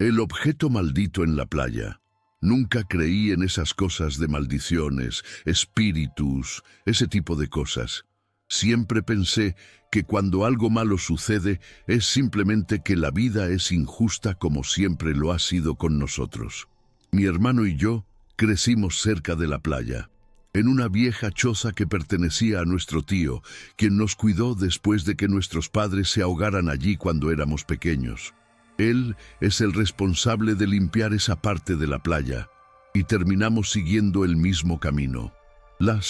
El objeto maldito en la playa. Nunca creí en esas cosas de maldiciones, espíritus, ese tipo de cosas. Siempre pensé que cuando algo malo sucede es simplemente que la vida es injusta como siempre lo ha sido con nosotros. Mi hermano y yo crecimos cerca de la playa, en una vieja choza que pertenecía a nuestro tío, quien nos cuidó después de que nuestros padres se ahogaran allí cuando éramos pequeños. Él es el responsable de limpiar esa parte de la playa, y terminamos siguiendo el mismo camino. La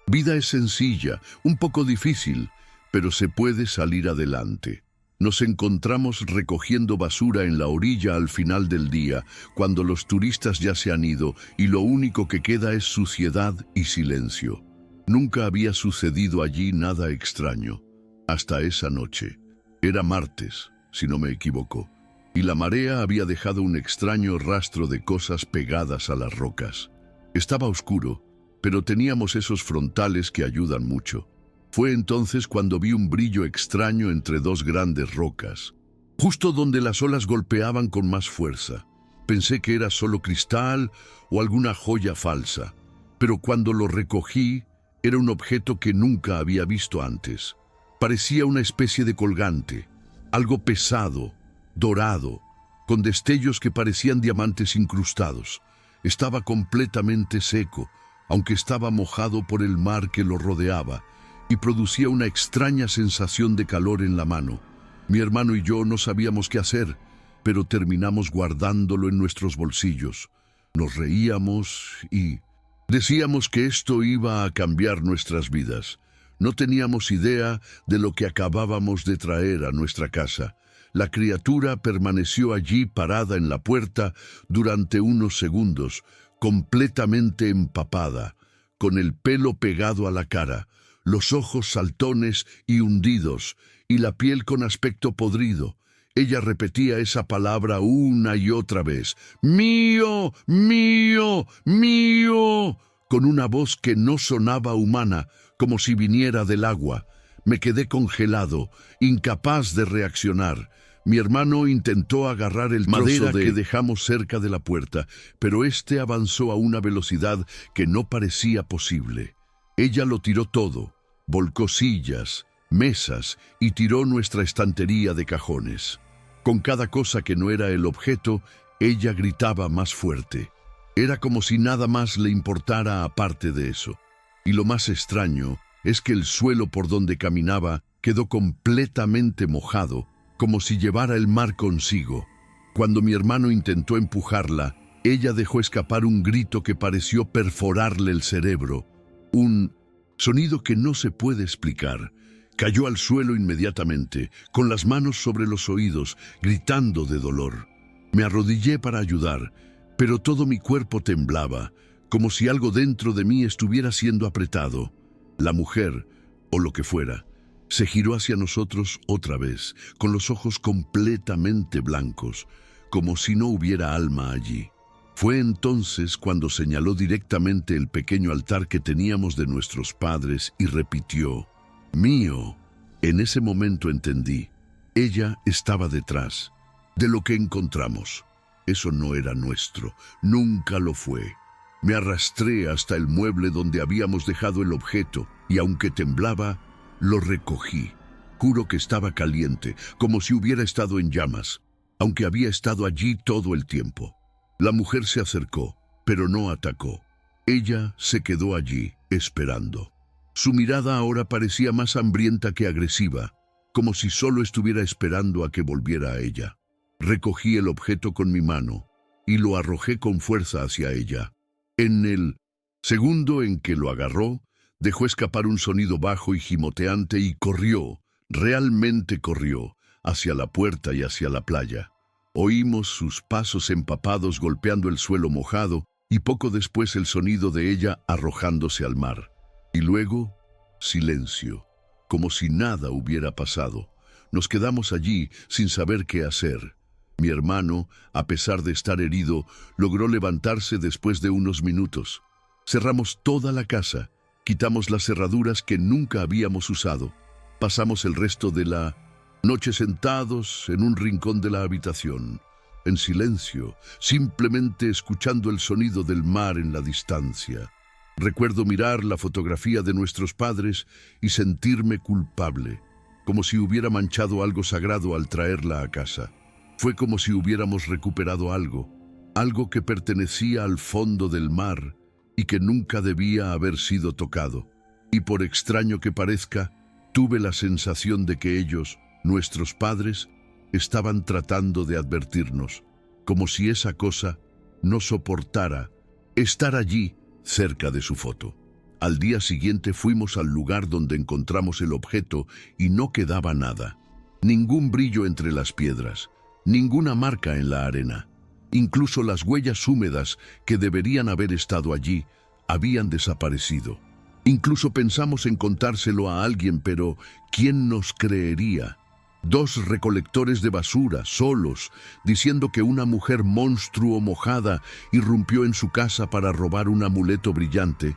vida es sencilla, un poco difícil, pero se puede salir adelante. Nos encontramos recogiendo basura en la orilla al final del día, cuando los turistas ya se han ido y lo único que queda es suciedad y silencio. Nunca había sucedido allí nada extraño, hasta esa noche. Era martes, si no me equivoco, y la marea había dejado un extraño rastro de cosas pegadas a las rocas. Estaba oscuro, pero teníamos esos frontales que ayudan mucho. Fue entonces cuando vi un brillo extraño entre dos grandes rocas, justo donde las olas golpeaban con más fuerza. Pensé que era solo cristal o alguna joya falsa, pero cuando lo recogí, era un objeto que nunca había visto antes. Parecía una especie de colgante, algo pesado, dorado, con destellos que parecían diamantes incrustados. Estaba completamente seco, aunque estaba mojado por el mar que lo rodeaba, y producía una extraña sensación de calor en la mano. Mi hermano y yo no sabíamos qué hacer, pero terminamos guardándolo en nuestros bolsillos. Nos reíamos y decíamos que esto iba a cambiar nuestras vidas. No teníamos idea de lo que acabábamos de traer a nuestra casa. La criatura permaneció allí parada en la puerta durante unos segundos, completamente empapada, con el pelo pegado a la cara, los ojos saltones y hundidos, y la piel con aspecto podrido. Ella repetía esa palabra una y otra vez: «¡Mío! ¡Mío! ¡Mío!», con una voz que no sonaba humana, como si viniera del agua. Me quedé congelado, incapaz de reaccionar. Mi hermano intentó agarrar el trozo que dejamos cerca de la puerta, pero este avanzó a una velocidad que no parecía posible. Ella lo tiró todo, volcó sillas, mesas y tiró nuestra estantería de cajones. Con cada cosa que no era el objeto, ella gritaba más fuerte. Era como si nada más le importara aparte de eso. Y lo más extraño es que el suelo por donde caminaba quedó completamente mojado, como si llevara el mar consigo. Cuando mi hermano intentó empujarla, ella dejó escapar un grito que pareció perforarle el cerebro. Un sonido que no se puede explicar. Cayó al suelo inmediatamente, con las manos sobre los oídos, gritando de dolor. Me arrodillé para ayudar, pero todo mi cuerpo temblaba, como si algo dentro de mí estuviera siendo apretado. La mujer, o lo que fuera, se giró hacia nosotros otra vez, con los ojos completamente blancos, como si no hubiera alma allí. Fue entonces cuando señaló directamente el pequeño altar que teníamos de nuestros padres y repitió: «Mío». En ese momento entendí. Ella estaba detrás de lo que encontramos. Eso no era nuestro, nunca lo fue. Me arrastré hasta el mueble donde habíamos dejado el objeto y aunque temblaba, lo recogí. Juro que estaba caliente, como si hubiera estado en llamas, aunque había estado allí todo el tiempo. La mujer se acercó, pero no atacó. Ella se quedó allí, esperando. Su mirada ahora parecía más hambrienta que agresiva, como si solo estuviera esperando a que volviera a ella. Recogí el objeto con mi mano y lo arrojé con fuerza hacia ella. En el segundo en que lo agarró, dejó escapar un sonido bajo y gimoteante y corrió, realmente corrió, hacia la puerta y hacia la playa. Oímos sus pasos empapados golpeando el suelo mojado y poco después el sonido de ella arrojándose al mar. Y luego, silencio, como si nada hubiera pasado. Nos quedamos allí sin saber qué hacer. Mi hermano, a pesar de estar herido, logró levantarse después de unos minutos. Cerramos toda la casa, quitamos las cerraduras que nunca habíamos usado. Pasamos el resto de la noche sentados en un rincón de la habitación, en silencio, simplemente escuchando el sonido del mar en la distancia. Recuerdo mirar la fotografía de nuestros padres y sentirme culpable, como si hubiera manchado algo sagrado al traerla a casa. Fue como si hubiéramos recuperado algo que pertenecía al fondo del mar y que nunca debía haber sido tocado. Y por extraño que parezca, tuve la sensación de que ellos, nuestros padres, estaban tratando de advertirnos, como si esa cosa no soportara estar allí cerca de su foto. Al día siguiente fuimos al lugar donde encontramos el objeto y no quedaba nada. Ningún brillo entre las piedras, ninguna marca en la arena. Incluso las huellas húmedas que deberían haber estado allí habían desaparecido. Incluso pensamos en contárselo a alguien, pero ¿quién nos creería? 2 recolectores de basura, solos, diciendo que una mujer monstruo mojada irrumpió en su casa para robar un amuleto brillante.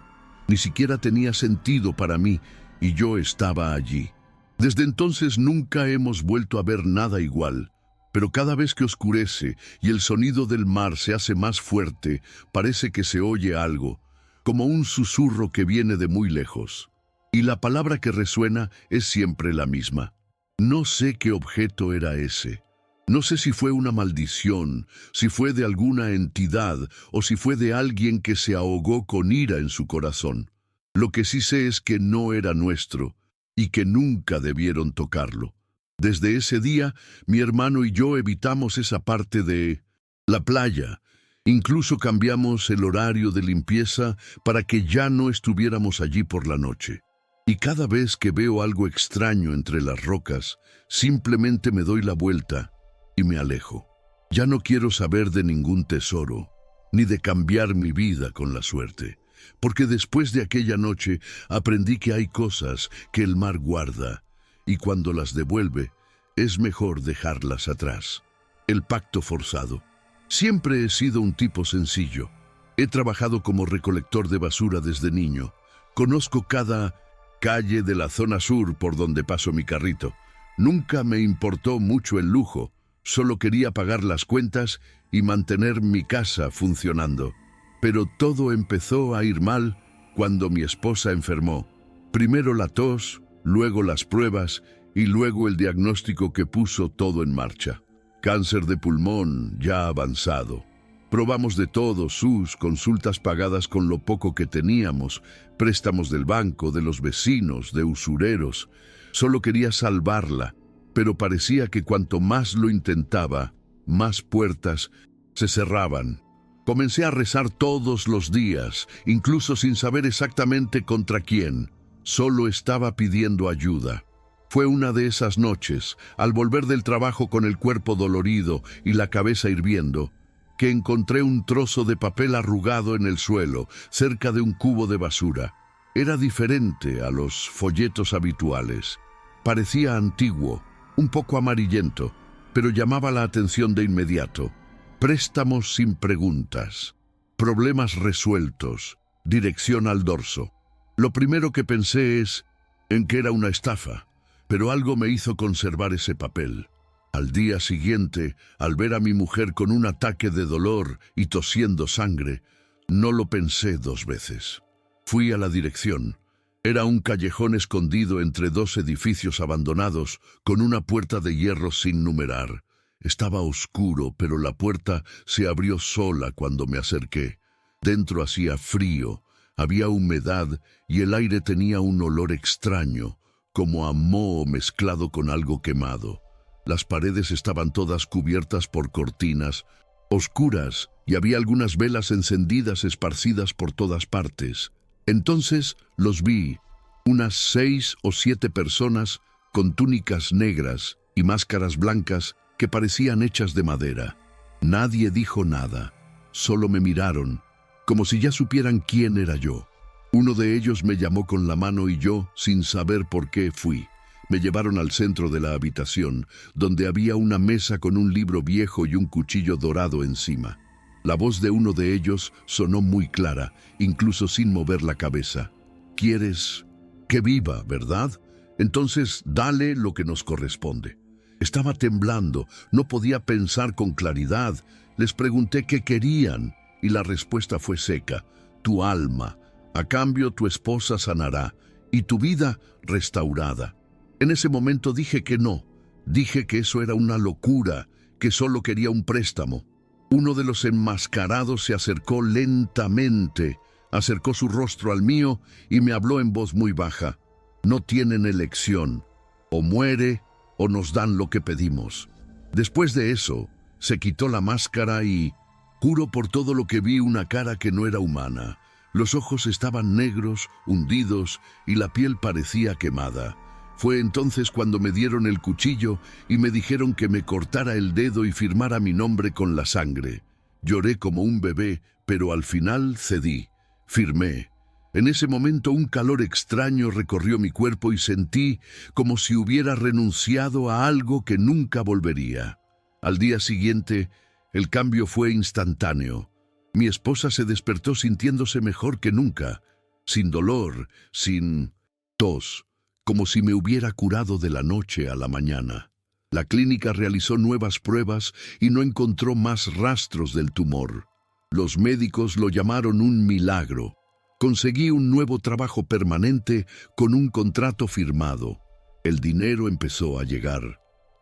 Ni siquiera tenía sentido para mí, y yo estaba allí. Desde entonces nunca hemos vuelto a ver nada igual, pero cada vez que oscurece y el sonido del mar se hace más fuerte, parece que se oye algo, como un susurro que viene de muy lejos. Y la palabra que resuena es siempre la misma. No sé qué objeto era ese. No sé si fue una maldición, si fue de alguna entidad o si fue de alguien que se ahogó con ira en su corazón. Lo que sí sé es que no era nuestro y que nunca debieron tocarlo. Desde ese día, mi hermano y yo evitamos esa parte de la playa. Incluso cambiamos el horario de limpieza para que ya no estuviéramos allí por la noche. Y cada vez que veo algo extraño entre las rocas, simplemente me doy la vuelta y me alejo. Ya no quiero saber de ningún tesoro, ni de cambiar mi vida con la suerte, porque después de aquella noche aprendí que hay cosas que el mar guarda, y cuando las devuelve, es mejor dejarlas atrás. El pacto forzado. Siempre he sido un tipo sencillo. He trabajado como recolector de basura desde niño. Conozco cada calle de la zona sur por donde paso mi carrito. Nunca me importó mucho el lujo, solo quería pagar las cuentas y mantener mi casa funcionando. Pero todo empezó a ir mal cuando mi esposa enfermó. Primero la tos, luego las pruebas y luego el diagnóstico que puso todo en marcha. Cáncer de pulmón ya avanzado. Probamos de todo, sus consultas pagadas con lo poco que teníamos, préstamos del banco, de los vecinos, de usureros. Solo quería salvarla, pero parecía que cuanto más lo intentaba, más puertas se cerraban. Comencé a rezar todos los días, incluso sin saber exactamente contra quién. Solo estaba pidiendo ayuda. Fue una de esas noches, al volver del trabajo con el cuerpo dolorido y la cabeza hirviendo, que encontré un trozo de papel arrugado en el suelo, cerca de un cubo de basura. Era diferente a los folletos habituales. Parecía antiguo, un poco amarillento, pero llamaba la atención de inmediato. Préstamos sin preguntas. Problemas resueltos. Dirección al dorso. Lo primero que pensé es en que era una estafa, pero algo me hizo conservar ese papel. Al día siguiente, al ver a mi mujer con un ataque de dolor y tosiendo sangre, no lo pensé 2 veces. Fui a la dirección. Era un callejón escondido entre 2 edificios abandonados, con una puerta de hierro sin numerar. Estaba oscuro, pero la puerta se abrió sola cuando me acerqué. Dentro hacía frío, había humedad y el aire tenía un olor extraño, como a moho mezclado con algo quemado. Las paredes estaban todas cubiertas por cortinas oscuras y había algunas velas encendidas esparcidas por todas partes. Entonces los vi, unas 6 o 7 personas con túnicas negras y máscaras blancas que parecían hechas de madera. Nadie dijo nada, solo me miraron, como si ya supieran quién era yo. Uno de ellos me llamó con la mano y yo, sin saber por qué, fui. Me llevaron al centro de la habitación, donde había una mesa con un libro viejo y un cuchillo dorado encima. La voz de uno de ellos sonó muy clara, incluso sin mover la cabeza. «¿Quieres que viva, verdad? Entonces dale lo que nos corresponde». Estaba temblando, no podía pensar con claridad. Les pregunté qué querían y la respuesta fue seca: tu alma, a cambio tu esposa sanará y tu vida restaurada. En ese momento dije que no, dije que eso era una locura, que solo quería un préstamo. Uno de los enmascarados se acercó lentamente, acercó su rostro al mío y me habló en voz muy baja: no tienen elección, o muere o nos dan lo que pedimos. Después de eso, se quitó la máscara y, juro por todo lo que vi, una cara que no era humana. Los ojos estaban negros, hundidos, y la piel parecía quemada. Fue entonces cuando me dieron el cuchillo y me dijeron que me cortara el dedo y firmara mi nombre con la sangre. Lloré como un bebé, pero al final cedí. Firmé. En ese momento un calor extraño recorrió mi cuerpo y sentí como si hubiera renunciado a algo que nunca volvería. Al día siguiente, el cambio fue instantáneo. Mi esposa se despertó sintiéndose mejor que nunca, sin dolor, sin tos, como si me hubiera curado de la noche a la mañana. La clínica realizó nuevas pruebas y no encontró más rastros del tumor. Los médicos lo llamaron un milagro. Conseguí un nuevo trabajo permanente con un contrato firmado. El dinero empezó a llegar.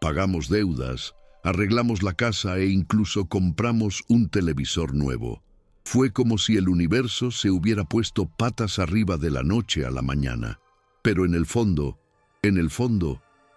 Pagamos deudas, arreglamos la casa e incluso compramos un televisor nuevo. Fue como si el universo se hubiera puesto patas arriba de la noche a la mañana. Pero en el fondo,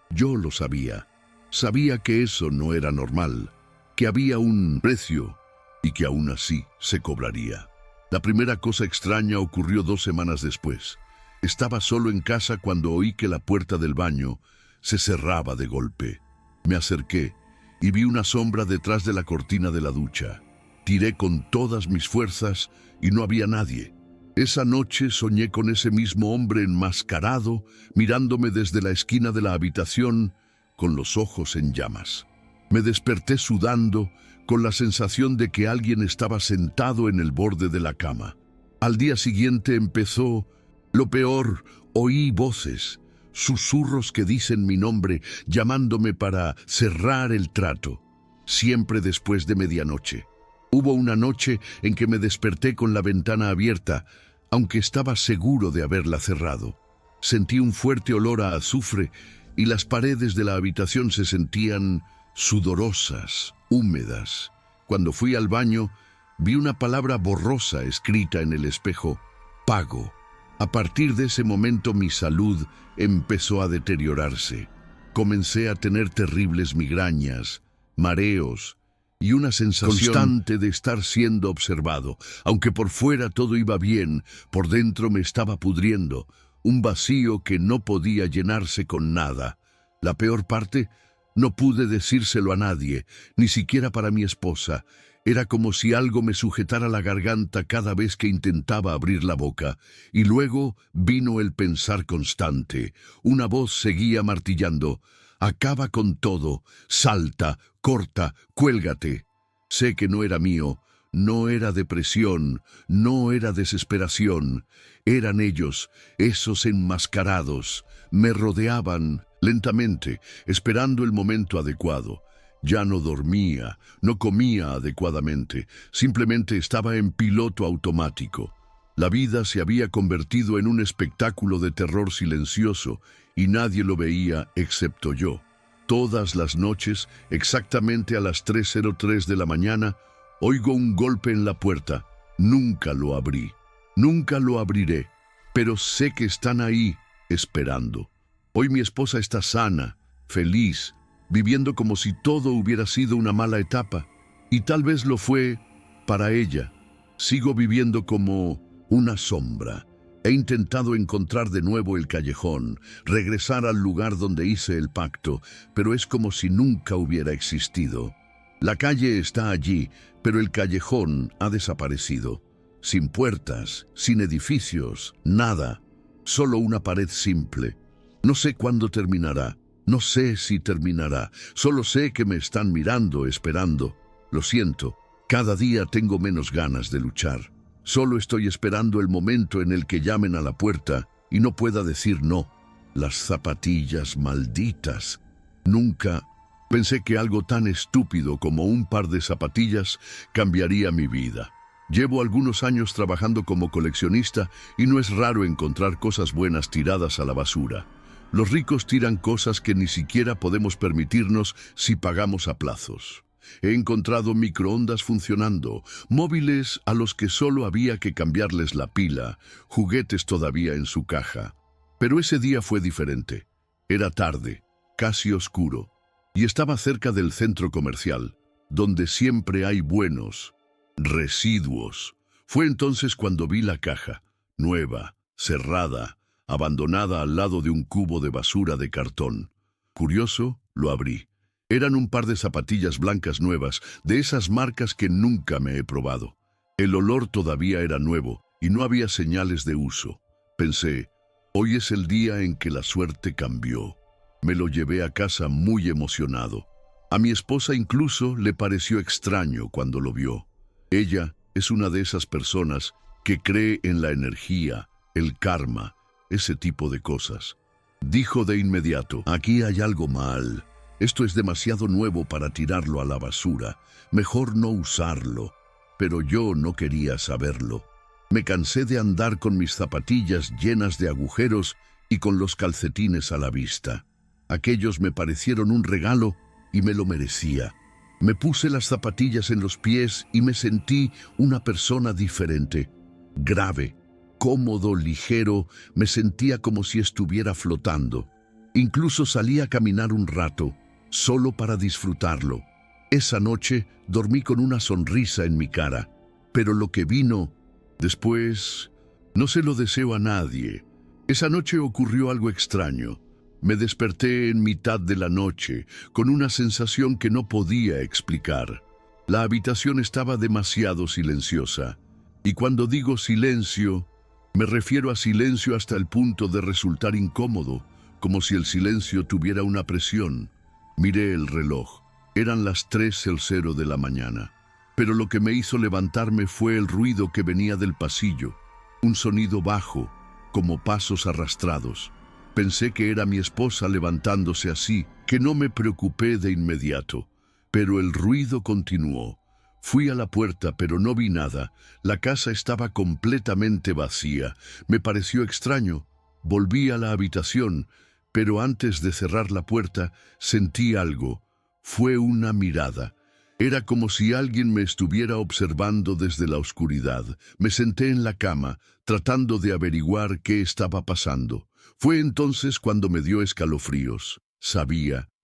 yo lo sabía. Sabía que eso no era normal, que había un precio y que aún así se cobraría. La primera cosa extraña ocurrió 2 semanas después. Estaba solo en casa cuando oí que la puerta del baño se cerraba de golpe. Me acerqué y vi una sombra detrás de la cortina de la ducha. Tiré con todas mis fuerzas y no había nadie. Esa noche soñé con ese mismo hombre enmascarado, mirándome desde la esquina de la habitación con los ojos en llamas. Me desperté sudando, con la sensación de que alguien estaba sentado en el borde de la cama. Al día siguiente empezó lo peor. Oí voces, susurros que dicen mi nombre, llamándome para cerrar el trato, siempre después de medianoche. Hubo una noche en que me desperté con la ventana abierta, aunque estaba seguro de haberla cerrado. Sentí un fuerte olor a azufre y las paredes de la habitación se sentían sudorosas, húmedas. Cuando fui al baño, vi una palabra borrosa escrita en el espejo: pago. A partir de ese momento mi salud empezó a deteriorarse. Comencé a tener terribles migrañas, mareos y una sensación constante de estar siendo observado. Aunque por fuera todo iba bien, por dentro me estaba pudriendo, un vacío que no podía llenarse con nada. La peor parte, no pude decírselo a nadie, ni siquiera para mi esposa. Era como si algo me sujetara la garganta cada vez que intentaba abrir la boca. Y luego vino el pensar constante. Una voz seguía martillando: acaba con todo, salta, corta, cuélgate. Sé que no era mío, no era depresión, no era desesperación. Eran ellos, esos enmascarados. Me rodeaban lentamente, esperando el momento adecuado. Ya no dormía, no comía adecuadamente, simplemente estaba en piloto automático. La vida se había convertido en un espectáculo de terror silencioso y nadie lo veía excepto yo. Todas las noches, exactamente a las 3:03 de la mañana, oigo un golpe en la puerta. Nunca lo abrí, nunca lo abriré, pero sé que están ahí, esperando. Hoy mi esposa está sana, feliz, viviendo como si todo hubiera sido una mala etapa, y tal vez lo fue para ella. Sigo viviendo como una sombra. He intentado encontrar de nuevo el callejón, regresar al lugar donde hice el pacto, pero es como si nunca hubiera existido. La calle está allí, pero el callejón ha desaparecido. Sin puertas, sin edificios, nada. Solo una pared simple. No sé cuándo terminará. No sé si terminará. Solo sé que me están mirando, esperando. Lo siento. Cada día tengo menos ganas de luchar. Solo estoy esperando el momento en el que llamen a la puerta y no pueda decir no. Las zapatillas malditas. Nunca Pensé que algo tan estúpido como un par de zapatillas cambiaría mi vida. Llevo algunos años trabajando como coleccionista y no es raro encontrar cosas buenas tiradas a la basura. Los ricos tiran cosas que ni siquiera podemos permitirnos si pagamos a plazos. He encontrado microondas funcionando, móviles a los que solo había que cambiarles la pila, juguetes todavía en su caja. Pero ese día fue diferente. Era tarde, casi oscuro, y estaba cerca del centro comercial, donde siempre hay buenos residuos. Fue entonces cuando vi la caja, nueva, cerrada, abandonada al lado de un cubo de basura de cartón. Curioso, lo abrí. Eran un par de zapatillas blancas nuevas, de esas marcas que nunca me he probado. El olor todavía era nuevo y no había señales de uso. Pensé, hoy es el día en que la suerte cambió. Me lo llevé a casa muy emocionado. A mi esposa incluso le pareció extraño cuando lo vio. Ella es una de esas personas que cree en la energía, el karma, ese tipo de cosas. Dijo de inmediato, aquí hay algo mal. Esto es demasiado nuevo para tirarlo a la basura. Mejor no usarlo. Pero yo no quería saberlo. Me cansé de andar con mis zapatillas llenas de agujeros y con los calcetines a la vista. Aquellos me parecieron un regalo y me lo merecía. Me puse las zapatillas en los pies y me sentí una persona diferente. Grave, cómodo, ligero, me sentía como si estuviera flotando. Incluso salí a caminar un rato, solo para disfrutarlo. Esa noche dormí con una sonrisa en mi cara, pero lo que vino después no se lo deseo a nadie. Esa noche ocurrió algo extraño. Me desperté en mitad de la noche, con una sensación que no podía explicar. La habitación estaba demasiado silenciosa, y cuando digo silencio, me refiero a silencio hasta el punto de resultar incómodo, como si el silencio tuviera una presión. Miré el reloj. Eran las 3:00 de la mañana. Pero lo que me hizo levantarme fue el ruido que venía del pasillo. Un sonido bajo, como pasos arrastrados. Pensé que era mi esposa levantándose así, que no me preocupé de inmediato. Pero el ruido continuó. Fui a la puerta, pero no vi nada. La casa estaba completamente vacía. Me pareció extraño. Volví a la habitación, pero antes de cerrar la puerta, sentí algo. Fue una mirada. Era como si alguien me estuviera observando desde la oscuridad. Me senté en la cama, tratando de averiguar qué estaba pasando. Fue entonces cuando me dio escalofríos.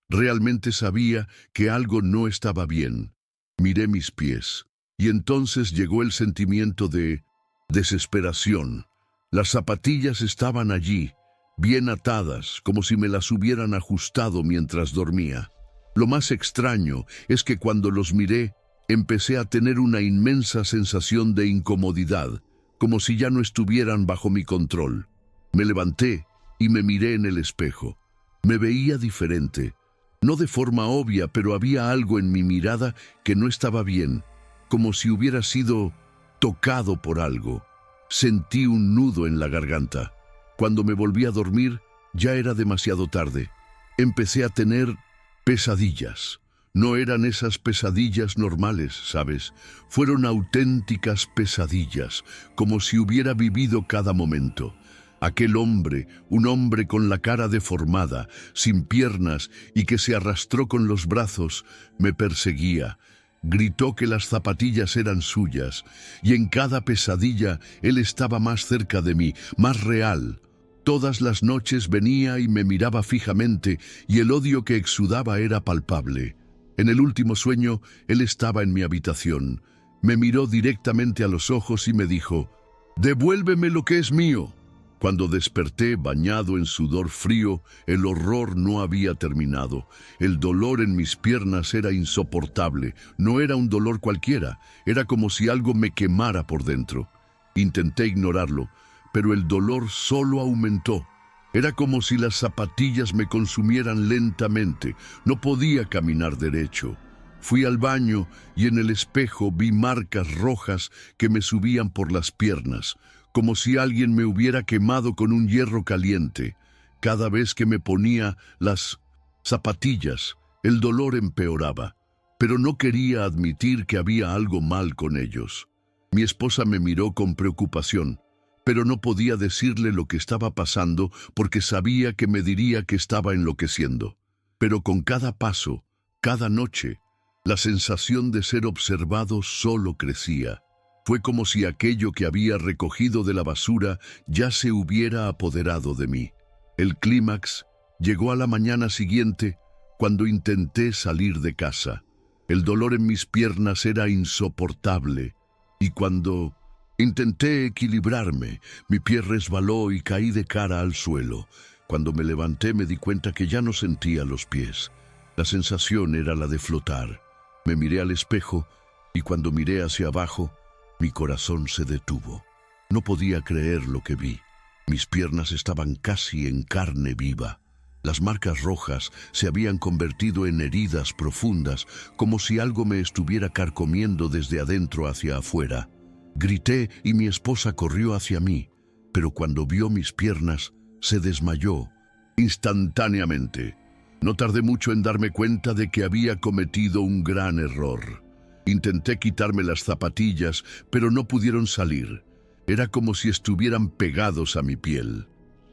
Realmente sabía que algo no estaba bien. Miré mis pies, y entonces llegó el sentimiento de desesperación. Las zapatillas estaban allí, bien atadas, como si me las hubieran ajustado mientras dormía. Lo más extraño es que cuando los miré, empecé a tener una inmensa sensación de incomodidad, como si ya no estuvieran bajo mi control. Me levanté y me miré en el espejo. Me veía diferente. No de forma obvia, pero había algo en mi mirada que no estaba bien, como si hubiera sido tocado por algo. Sentí un nudo en la garganta. Cuando me volví a dormir, ya era demasiado tarde. Empecé a tener pesadillas. No eran esas pesadillas normales, ¿sabes? Fueron auténticas pesadillas, como si hubiera vivido cada momento. Aquel hombre, un hombre con la cara deformada, sin piernas y que se arrastró con los brazos, me perseguía. Gritó que las zapatillas eran suyas, y en cada pesadilla él estaba más cerca de mí, más real. Todas las noches venía y me miraba fijamente, y el odio que exudaba era palpable. En el último sueño, él estaba en mi habitación. Me miró directamente a los ojos y me dijo, «Devuélveme lo que es mío». Cuando desperté, bañado en sudor frío, el horror no había terminado. El dolor en mis piernas era insoportable. No era un dolor cualquiera, era como si algo me quemara por dentro. Intenté ignorarlo, pero el dolor solo aumentó. Era como si las zapatillas me consumieran lentamente. No podía caminar derecho. Fui al baño y en el espejo vi marcas rojas que me subían por las piernas, como si alguien me hubiera quemado con un hierro caliente. Cada vez que me ponía las zapatillas, El dolor empeoraba, pero no quería admitir que había algo mal con ellos. Mi esposa me miró con preocupación, pero no podía decirle lo que estaba pasando porque sabía que me diría que estaba enloqueciendo. Pero con cada paso, cada noche, la sensación de ser observado solo crecía. Fue como si aquello que había recogido de la basura ya se hubiera apoderado de mí. El clímax llegó a la mañana siguiente cuando intenté salir de casa. El dolor en mis piernas era insoportable y cuando intenté equilibrarme, mi pie resbaló y caí de cara al suelo. Cuando me levanté me di cuenta que ya no sentía los pies. La sensación era la de flotar. Me miré al espejo y cuando miré hacia abajo, mi corazón se detuvo. No podía creer lo que vi. Mis piernas estaban casi en carne viva. Las marcas rojas se habían convertido en heridas profundas, como si algo me estuviera carcomiendo desde adentro hacia afuera. Grité y mi esposa corrió hacia mí, pero cuando vio mis piernas, se desmayó instantáneamente. No tardé mucho en darme cuenta de que había cometido un gran error. Intenté quitarme las zapatillas, pero no pudieron salir. Era como si estuvieran pegados a mi piel.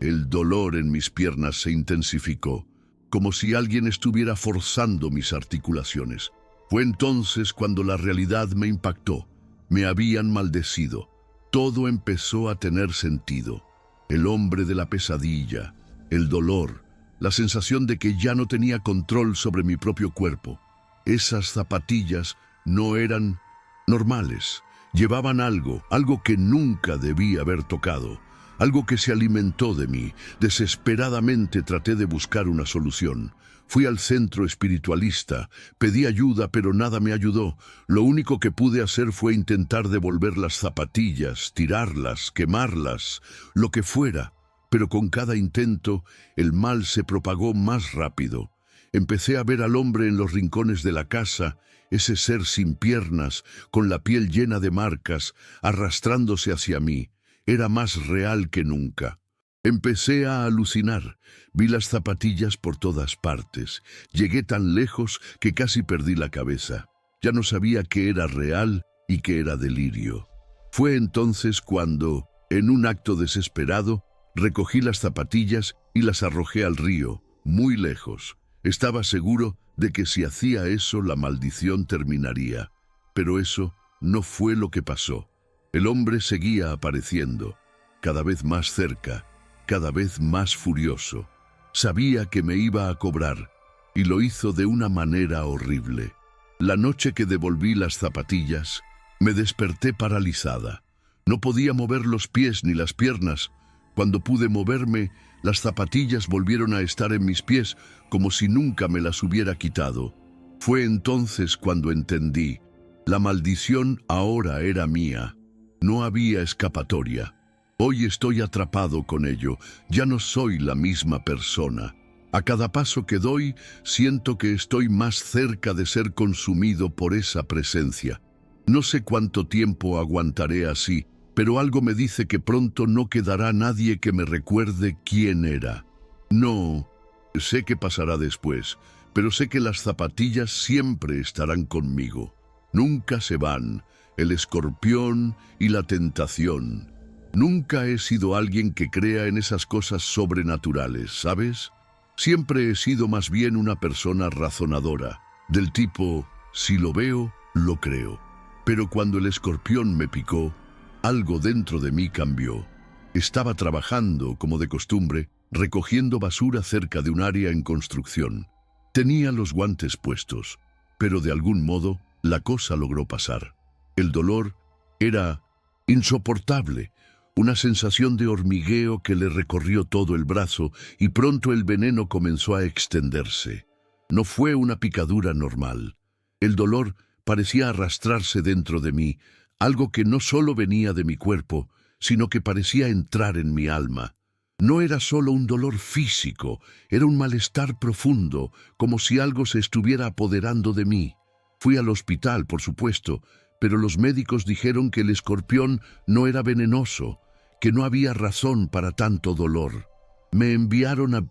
El dolor en mis piernas se intensificó, como si alguien estuviera forzando mis articulaciones. Fue entonces cuando la realidad me impactó. Me habían maldecido. Todo empezó a tener sentido. El hombre de la pesadilla, el dolor, la sensación de que ya no tenía control sobre mi propio cuerpo. Esas zapatillas no eran normales. Llevaban algo que nunca debí haber tocado, algo que se alimentó de mí. Desesperadamente traté de buscar una solución. Fui al centro espiritualista, pedí ayuda, pero nada me ayudó. Lo único que pude hacer fue intentar devolver las zapatillas, tirarlas, quemarlas, lo que fuera. Pero con cada intento, el mal se propagó más rápido. Empecé a ver al hombre en los rincones de la casa, ese ser sin piernas, con la piel llena de marcas, arrastrándose hacia mí. Era más real que nunca. Empecé a alucinar. Vi las zapatillas por todas partes. Llegué tan lejos que casi perdí la cabeza. Ya no sabía qué era real y qué era delirio. Fue entonces cuando, en un acto desesperado, recogí las zapatillas y las arrojé al río, muy lejos. Estaba seguro de que si hacía eso la maldición terminaría. Pero eso no fue lo que pasó. El hombre seguía apareciendo, cada vez más cerca, cada vez más furioso. Sabía que me iba a cobrar, y lo hizo de una manera horrible. La noche que devolví las zapatillas, me desperté paralizada. No podía mover los pies ni las piernas. Cuando pude moverme, las zapatillas volvieron a estar en mis pies como si nunca me las hubiera quitado. Fue entonces cuando entendí. La maldición ahora era mía. No había escapatoria. Hoy estoy atrapado con ello. Ya no soy la misma persona. A cada paso que doy, siento que estoy más cerca de ser consumido por esa presencia. No sé cuánto tiempo aguantaré así, pero algo me dice que pronto no quedará nadie que me recuerde quién era. No, sé qué pasará después, pero sé que las zapatillas siempre estarán conmigo. Nunca se van, el escorpión y la tentación. Nunca he sido alguien que crea en esas cosas sobrenaturales, ¿sabes? Siempre he sido más bien una persona razonadora, del tipo, si lo veo, lo creo. Pero cuando el escorpión me picó, algo dentro de mí cambió. Estaba trabajando, como de costumbre, recogiendo basura cerca de un área en construcción. Tenía los guantes puestos, pero de algún modo la cosa logró pasar. El dolor era insoportable, una sensación de hormigueo que le recorrió todo el brazo y pronto el veneno comenzó a extenderse. No fue una picadura normal. El dolor parecía arrastrarse dentro de mí, algo que no solo venía de mi cuerpo, sino que parecía entrar en mi alma. No era solo un dolor físico, era un malestar profundo, como si algo se estuviera apoderando de mí. Fui al hospital, por supuesto, pero los médicos dijeron que el escorpión no era venenoso, que no había razón para tanto dolor. Me enviaron a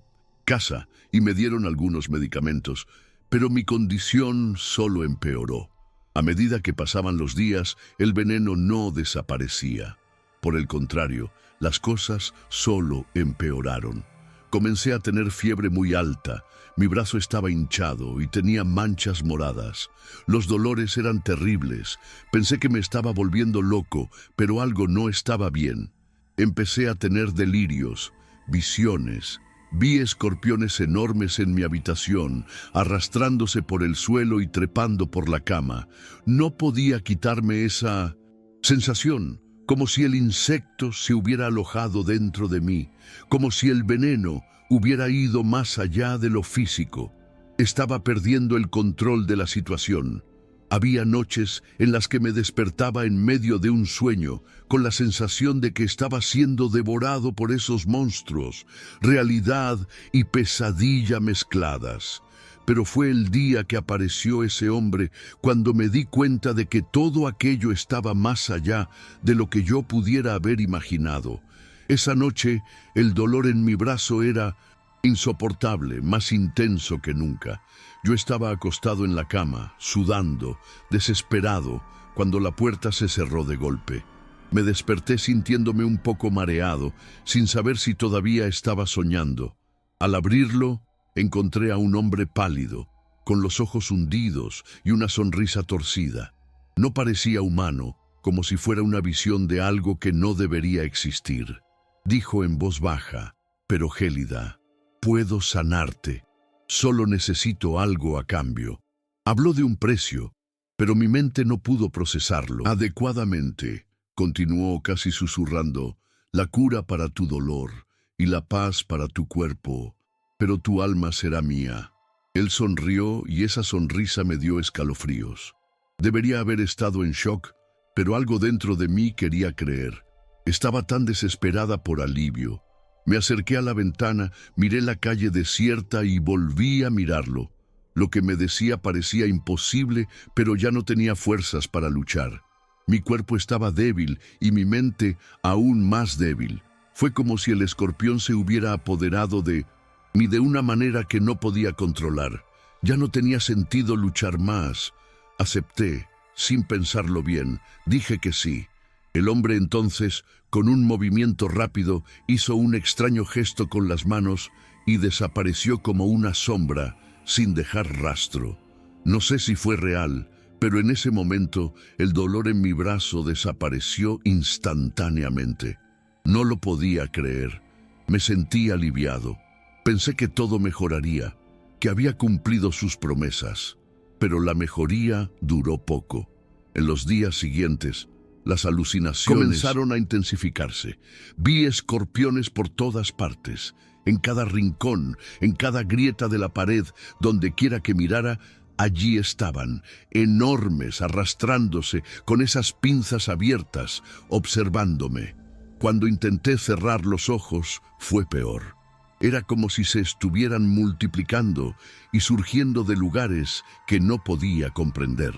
casa y me dieron algunos medicamentos, Pero mi condición solo empeoró. A medida que pasaban los días, el veneno no desaparecía. Por el contrario, las cosas solo empeoraron. Comencé a tener fiebre muy alta, mi brazo estaba hinchado y tenía manchas moradas. Los dolores eran terribles. Pensé que me estaba volviendo loco, pero algo no estaba bien. Empecé a tener delirios, visiones. Vi escorpiones enormes en mi habitación, arrastrándose por el suelo y trepando por la cama. No podía quitarme esa sensación, como si el insecto se hubiera alojado dentro de mí, como si el veneno hubiera ido más allá de lo físico. Estaba perdiendo el control de la situación. Había noches en las que me despertaba en medio de un sueño, con la sensación de que estaba siendo devorado por esos monstruos, realidad y pesadilla mezcladas. Pero fue el día que apareció ese hombre cuando me di cuenta de que todo aquello estaba más allá de lo que yo pudiera haber imaginado. Esa noche, el dolor en mi brazo era insoportable, más intenso que nunca. Yo estaba acostado en la cama, sudando, desesperado, cuando la puerta se cerró de golpe. Me desperté sintiéndome un poco mareado, sin saber si todavía estaba soñando. Al abrirlo, encontré a un hombre pálido, con los ojos hundidos y una sonrisa torcida. No parecía humano, como si fuera una visión de algo que no debería existir. Dijo en voz baja, pero gélida: «Puedo sanarte. Solo necesito algo a cambio». Habló de un precio, pero mi mente no pudo procesarlo adecuadamente. Continuó casi susurrando: «La cura para tu dolor y la paz para tu cuerpo, pero tu alma será mía». Él sonrió y esa sonrisa me dio escalofríos. Debería haber estado en shock, pero algo dentro de mí quería creer. Estaba tan desesperada por alivio. Me acerqué a la ventana, miré la calle desierta y volví a mirarlo. Lo que me decía parecía imposible, pero ya no tenía fuerzas para luchar. Mi cuerpo estaba débil y mi mente aún más débil. Fue como si el escorpión se hubiera apoderado de mí de una manera que no podía controlar. Ya no tenía sentido luchar más. Acepté, sin pensarlo bien. Dije que sí. El hombre entonces, con un movimiento rápido, hizo un extraño gesto con las manos y desapareció como una sombra, sin dejar rastro. No sé si fue real, pero en ese momento el dolor en mi brazo desapareció instantáneamente. No lo podía creer. Me sentí aliviado. Pensé que todo mejoraría, que había cumplido sus promesas. Pero la mejoría duró poco. En los días siguientes, las alucinaciones comenzaron a intensificarse. Vi escorpiones por todas partes, en cada rincón, en cada grieta de la pared, donde quiera que mirara, allí estaban, enormes, arrastrándose, con esas pinzas abiertas, observándome. Cuando intenté cerrar los ojos, fue peor. Era como si se estuvieran multiplicando y surgiendo de lugares que no podía comprender.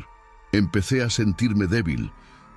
Empecé a sentirme débil,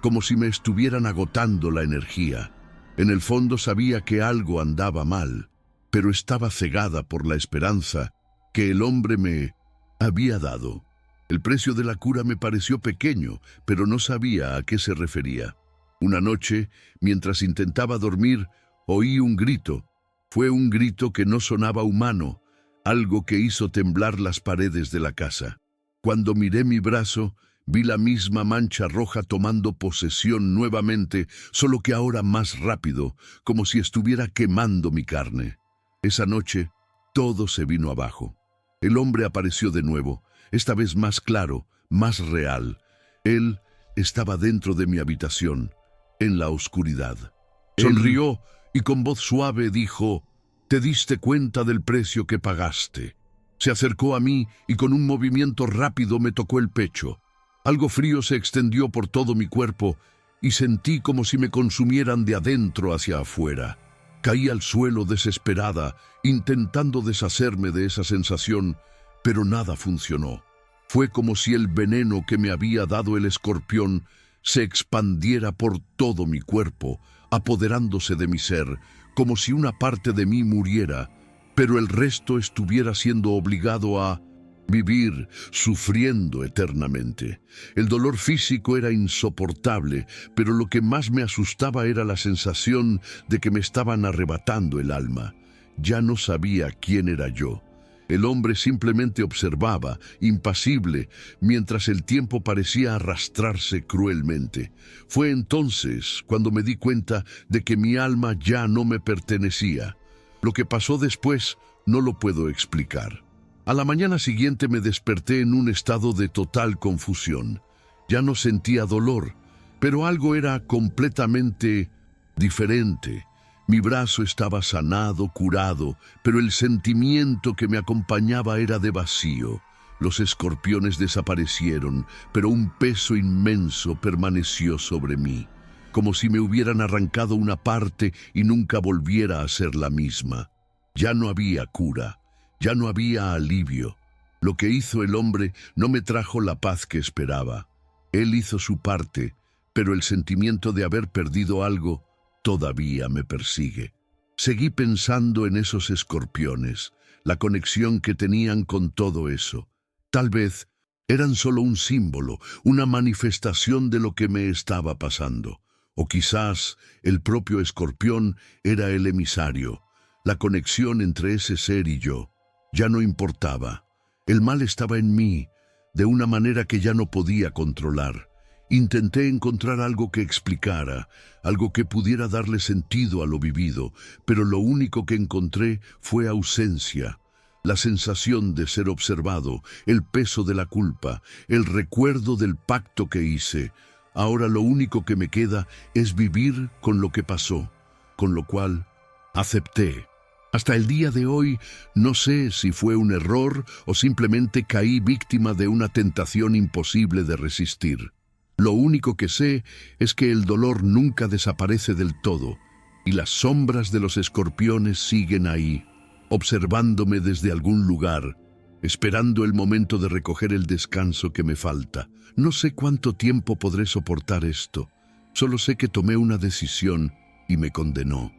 como si me estuvieran agotando la energía. En el fondo sabía que algo andaba mal, pero estaba cegada por la esperanza que el hombre me había dado. El precio de la cura me pareció pequeño, pero no sabía a qué se refería. Una noche, mientras intentaba dormir, oí un grito. Fue un grito que no sonaba humano, algo que hizo temblar las paredes de la casa. Cuando miré mi brazo, vi la misma mancha roja tomando posesión nuevamente, solo que ahora más rápido, como si estuviera quemando mi carne. Esa noche, todo se vino abajo. El hombre apareció de nuevo, esta vez más claro, más real. Él estaba dentro de mi habitación, en la oscuridad. Sonrió y con voz suave dijo: «¿Te diste cuenta del precio que pagaste?». Se acercó a mí y con un movimiento rápido me tocó el pecho. Algo frío se extendió por todo mi cuerpo y sentí como si me consumieran de adentro hacia afuera. Caí al suelo desesperada, intentando deshacerme de esa sensación, pero nada funcionó. Fue como si el veneno que me había dado el escorpión se expandiera por todo mi cuerpo, apoderándose de mi ser, como si una parte de mí muriera, pero el resto estuviera siendo obligado a Vivir sufriendo eternamente. El dolor físico era insoportable, pero lo que más me asustaba era la sensación de que me estaban arrebatando el alma. Ya no sabía quién era yo. El hombre simplemente observaba, impasible, mientras el tiempo parecía arrastrarse cruelmente. Fue entonces cuando me di cuenta de que mi alma ya no me pertenecía. Lo que pasó después no lo puedo explicar. A la mañana siguiente me desperté en un estado de total confusión. Ya no sentía dolor, pero algo era completamente diferente. Mi brazo estaba sanado, curado, pero el sentimiento que me acompañaba era de vacío. Los escorpiones desaparecieron, pero un peso inmenso permaneció sobre mí, como si me hubieran arrancado una parte y nunca volviera a ser la misma. Ya no había cura, ya no había alivio. Lo que hizo el hombre no me trajo la paz que esperaba. Él hizo su parte, pero el sentimiento de haber perdido algo todavía me persigue. Seguí pensando en esos escorpiones, la conexión que tenían con todo eso. Tal vez eran solo un símbolo, una manifestación de lo que me estaba pasando. O quizás el propio escorpión era el emisario, la conexión entre ese ser y yo. Ya no importaba. El mal estaba en mí, de una manera que ya no podía controlar. Intenté encontrar algo que explicara, algo que pudiera darle sentido a lo vivido, pero lo único que encontré fue ausencia. La sensación de ser observado, el peso de la culpa, el recuerdo del pacto que hice. Ahora lo único que me queda es vivir con lo que pasó, con lo cual acepté. Hasta el día de hoy no sé si fue un error o simplemente caí víctima de una tentación imposible de resistir. Lo único que sé es que el dolor nunca desaparece del todo y las sombras de los escorpiones siguen ahí, observándome desde algún lugar, esperando el momento de recoger el descanso que me falta. No sé cuánto tiempo podré soportar esto, solo sé que tomé una decisión y me condenó.